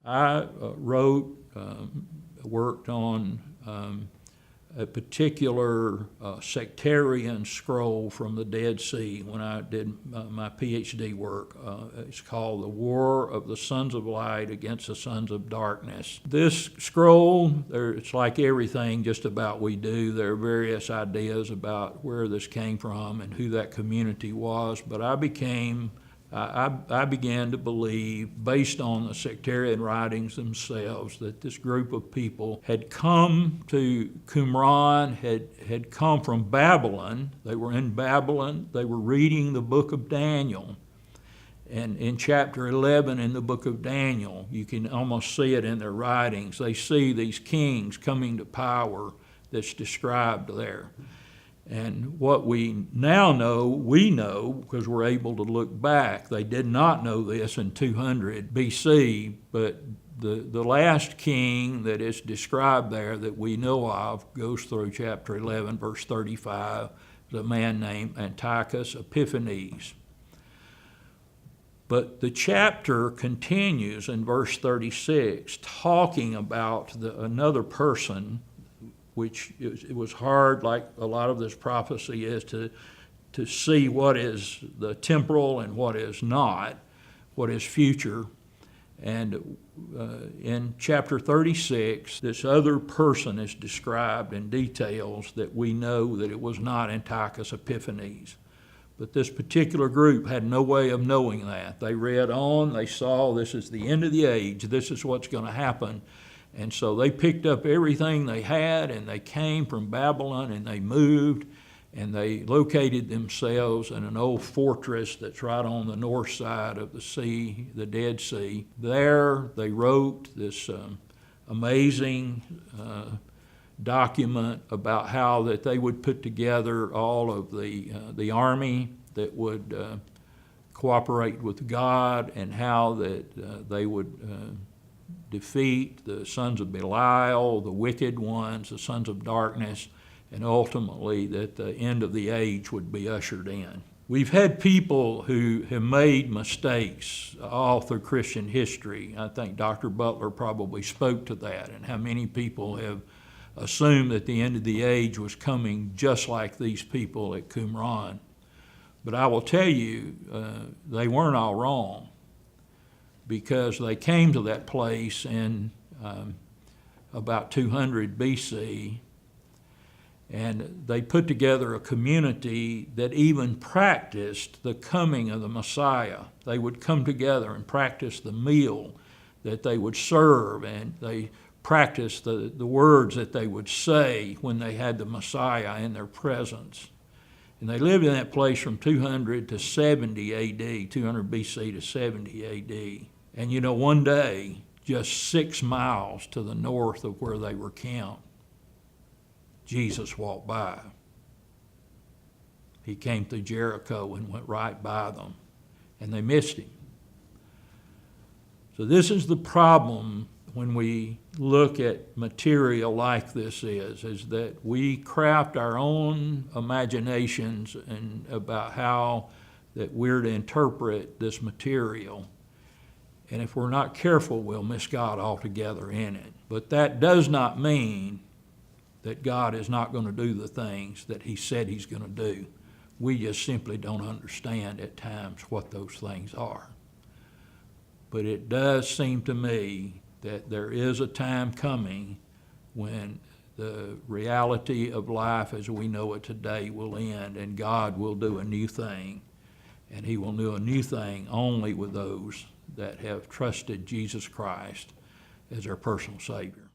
I worked on a particular sectarian scroll from the Dead Sea when I did my PhD work. It's called The War of the Sons of Light Against the Sons of Darkness. This scroll, it's like everything just about we do. There are various ideas about where this came from and who that community was, but I began to believe, based on the sectarian writings themselves, that this group of people had come to Qumran, had come from Babylon. They were in Babylon. They were reading the book of Daniel. And in chapter 11 in the book of Daniel, you can almost see it in their writings. They see these kings coming to power that's described there. And what we now know, we know because we're able to look back. They did not know this in 200 BC, but the last king that is described there that we know of goes through chapter 11, verse 35, a man named Antiochus Epiphanes. But the chapter continues in verse 36, talking about another person, which it was hard, like a lot of this prophecy is, to see what is the temporal and what is not, what is future. And in chapter 36, this other person is described in details that we know that it was not Antiochus Epiphanes. But this particular group had no way of knowing that. They read on, they saw this is the end of the age, this is what's going to happen. And so they picked up everything they had, and they came from Babylon, and they moved, and they located themselves in an old fortress that's right on the north side of the sea, the Dead Sea. There they wrote this amazing document about how that they would put together all of the army that would cooperate with God, and how that they would defeat the sons of Belial, the wicked ones, the sons of darkness, and ultimately that the end of the age would be ushered in. We've had people who have made mistakes all through Christian history. I think Dr. Butler probably spoke to that, and how many people have assumed that the end of the age was coming just like these people at Qumran. But I will tell you, they weren't all wrong, because they came to that place in about 200 BC, and they put together a community that even practiced the coming of the Messiah. They would come together and practice the meal that they would serve, and they practiced the words that they would say when they had the Messiah in their presence. And they lived in that place from 200 to 70 AD, 200 BC to 70 AD. And you know, one day, just 6 miles to the north of where they were camped, Jesus walked by. He came through Jericho and went right by them, and they missed him. So this is the problem when we look at material like this is that we craft our own imaginations and about how that we're to interpret this material. And if we're not careful, we'll miss God altogether in it. But that does not mean that God is not going to do the things that he said he's going to do. We just simply don't understand at times what those things are. But it does seem to me that there is a time coming when the reality of life as we know it today will end, and God will do a new thing. And he will do a new thing only with those that have trusted Jesus Christ as their personal Savior.